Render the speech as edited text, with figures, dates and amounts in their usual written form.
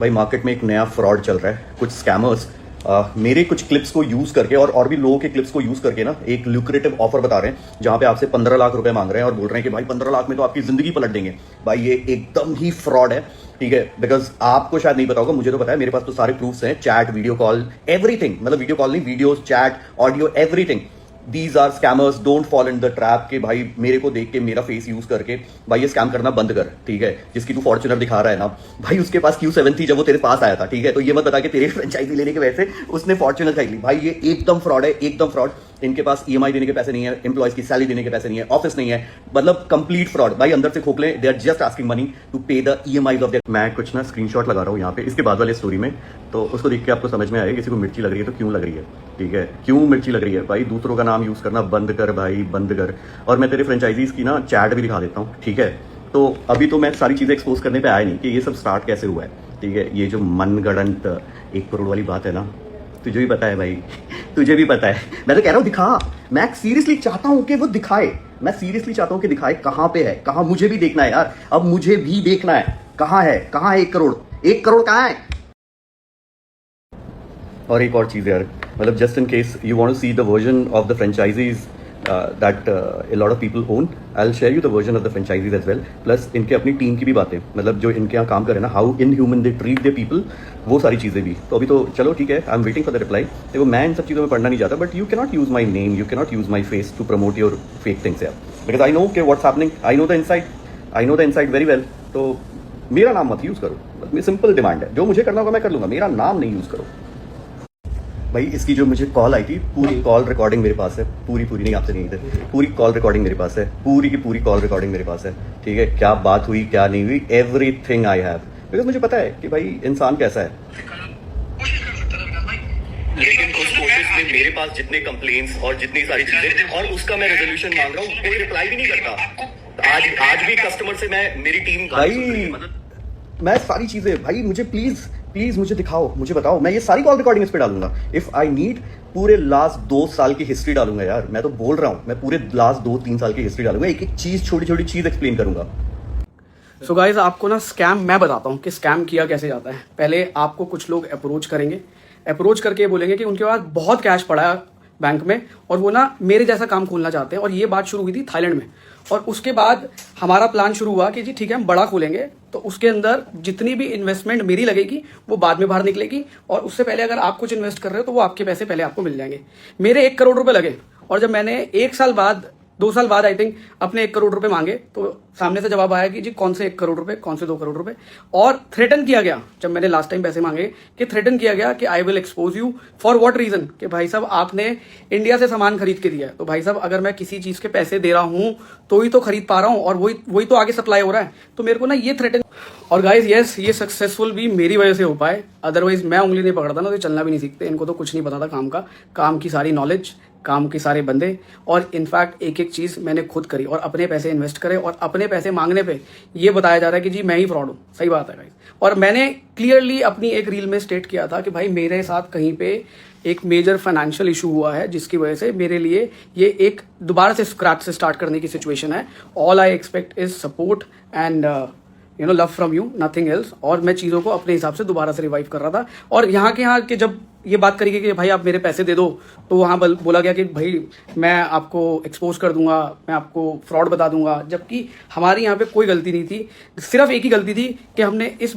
भाई मार्केट में एक नया फ्रॉड चल रहा है। कुछ स्कैमर्स मेरे कुछ क्लिप्स को यूज करके और भी लोगों के क्लिप्स को यूज करके ना एक ल्यूक्रेटिव ऑफर बता रहे हैं, जहां पे आपसे 15 लाख रुपए मांग रहे हैं और बोल रहे हैं कि भाई 15 लाख में तो आपकी जिंदगी पलट देंगे। भाई ये एकदम ही फ्रॉड है, ठीक है। बिकॉज आपको शायद नहीं पता होगा, मुझे तो पता है, मेरे पास तो सारे प्रूफ्स हैं, चैट, वीडियो कॉल, एवरीथिंग। मतलब वीडियो कॉल नहीं, videos, chat, audio, everything. These are scammers, don't fall in the trap के भाई मेरे को देख के, मेरा फेस यूज करके भाई ये स्कैम करना बंद कर, ठीक है। जिसकी तू फॉर्च्यूनर दिखा रहा है ना भाई, उसके पास Q7 थी जब वो तेरे पास आया था, ठीक है। तो ये मत बता के तेरे फ्रेंचाइजी लेने की वजह से उसने फॉर्च्यूनर खरीद ली। भाई ये एकदम फ्रॉड है, एकदम फ्रॉड। इनके पास EMI देने के पैसे नहीं है, एम्प्लॉयज की सैलरी देने के पैसे नहीं है, ऑफिस नहीं है, मतलब कंप्लीट फ्रॉड। भाई अंदर से खोखले, they are just asking money to pay the EMIs of their. मैं कुछ ना स्क्रीनशॉट लगा रहा हूँ यहाँ पे इसके बाद वाले स्टोरी में, तो उसको देख के आपको समझ में आएगा किसी को मिर्ची लग रही है तो क्यों लग रही है, ठीक है। क्यों मिर्ची लग रही है भाई, दूसरों का नाम यूज करना बंद कर भाई, बंद कर। और मैं तेरे फ्रेंचाइजीज की ना चैट भी दिखा देता हूँ, ठीक है। तो अभी तो मैं सारी चीजें एक्सपोज करने पे आया नहीं कि ये सब स्टार्ट कैसे हुआ है, ठीक है। ये जो मनगढ़ंत 1 करोड़ वाली बात है ना, तुझे भी पता है भाई, तुझे भी पता है। मैं तो कह रहा हूँ दिखा, मैं सीरियसली चाहता हूँ कि वो दिखाए, मैं सीरियसली चाहता हूँ कि दिखाए कहाँ पे है, कहाँ। मुझे भी देखना है यार, अब मुझे भी देखना है कहाँ है, कहाँ है 1 करोड़, 1 करोड़ कहाँ है। और एक और चीज़ यार, मतलब just in case you want to see the version of the franchises that a lot of people own, I'll share you the version of the franchisees as well, plus इनके अपनी टीम की भी बातें, मतलब जो इनके यहाँ काम करे ना, how inhuman they treat they people, वो सारी चीज़ें भी। तो अभी तो चलो ठीक है, I am waiting for the reply. देखो मैं इन सब चीज़ों में पढ़ना नहीं चाहता, but you cannot use my name, you cannot use my face to promote your fake things यार, बिकॉज आई नो के what's happening, I know the inside very well. तो मेरा नाम मत यूज करो, मेरी सिंपल डिमांड है, जो मुझे करना होगा मैं कर लूंगा, मेरा नाम नहीं यूज करो। भाई इसकी जो मुझे कॉल आई थी, पूरी कॉल रिकॉर्डिंग मेरे पास है, पूरी नहीं, आपसे नहीं, इधर पूरी कॉल रिकॉर्डिंग मेरे पास है, पूरी की पूरी कॉल रिकॉर्डिंग मेरे पास है, ठीक है। क्या बात हुई, क्या नहीं हुई, एवरीथिंग आई हैव, बिकॉज मुझे पता है कि भाई इंसान कैसा है। लेकिन उस कोशिश में मेरे पास जितने कंप्लेंट्स और जितनी सारी चीजें, और उसका मैं रेजोल्यूशन मांग रहा हूँ, कोई रिप्लाई भी नहीं करता। आज भी कस्टमर से मैं, मेरी टीम भाई, मैं सारी चीजें भाई, मुझे प्लीज मुझे दिखाओ, मुझे बताओ, मैं ये सारी कॉल रिकॉर्डिंग इस पे डालूंगा। इफ आई नीड पूरे लास्ट 2 साल की हिस्ट्री डालूंगा यार, मैं तो बोल रहा हूँ, मैं पूरे लास्ट 2-3 साल की हिस्ट्री डालूंगा, एक चीज, छोटी चीज एक्सप्लेन करूंगा। सो गाइज आपको ना स्कैम मैं बताता हूँ कि स्कैम किया कैसे जाता है। पहले आपको कुछ लोग अप्रोच करेंगे, अप्रोच करके बोलेंगे कि उनके पास बहुत कैश पड़ा है बैंक में और वो ना मेरे जैसा काम खोलना चाहते हैं। और ये बात शुरू हुई थी थाईलैंड में। और उसके बाद हमारा प्लान शुरू हुआ कि जी ठीक है हम बड़ा खोलेंगे, तो उसके अंदर जितनी भी इन्वेस्टमेंट मेरी लगेगी वो बाद में बाहर निकलेगी, और उससे पहले अगर आप कुछ इन्वेस्ट कर रहे हो तो वो आपके पैसे पहले आपको मिल जाएंगे। मेरे 1 करोड़ रुपए लगे, और जब मैंने 1 साल बाद, 2 साल बाद आई थिंक अपने 1 करोड़ रुपए मांगे, तो सामने से जवाब आया कि जी कौन से 1 करोड़ रुपए, कौन से 2 करोड़ रुपए। और थ्रेटन किया गया, जब मैंने लास्ट टाइम पैसे मांगे, कि थ्रेटन किया गया कि I will expose you. For what reason? कि भाई साहब आपने इंडिया से सामान खरीद के दिया है, तो भाई साहब अगर मैं किसी चीज के पैसे दे रहा हूं तो ही तो खरीद पा रहा हूं, और वही तो आगे सप्लाई हो रहा है, तो मेरे को ना ये थ्रेटन। और गाइज यस, ये सक्सेसफुल भी मेरी वजह से हो पाए, अदरवाइज मैं उंगली नहीं पकड़ता ना तो चलना भी नहीं सीखते। इनको तो कुछ नहीं पता था काम की सारी नॉलेज, काम के सारे बंदे, और इनफैक्ट एक चीज मैंने खुद करी और अपने पैसे इन्वेस्ट करे, और अपने पैसे मांगने पे ये बताया जा रहा है कि जी मैं ही फ्रॉड हूं। सही बात है गाइस। और मैंने क्लियरली अपनी एक रील में स्टेट किया था कि भाई मेरे साथ कहीं पे एक मेजर फाइनेंशियल इशू हुआ है, जिसकी वजह से मेरे लिए ये एक दोबारा से स्क्रैच से स्टार्ट करने की सिचुएशन है। All I expect is support and love from you, nothing else. और मैं चीज़ों को अपने हिसाब से दोबारा से रिवाइव कर रहा था। और यहाँ के जब ये बात करी गई कि भाई आप मेरे पैसे दे दो, तो वहाँ बोला गया कि भाई मैं आपको एक्सपोज कर दूंगा, मैं आपको फ्रॉड बता दूंगा। जबकि हमारी यहाँ पे कोई गलती नहीं थी, सिर्फ एक ही गलती थी कि हमने इस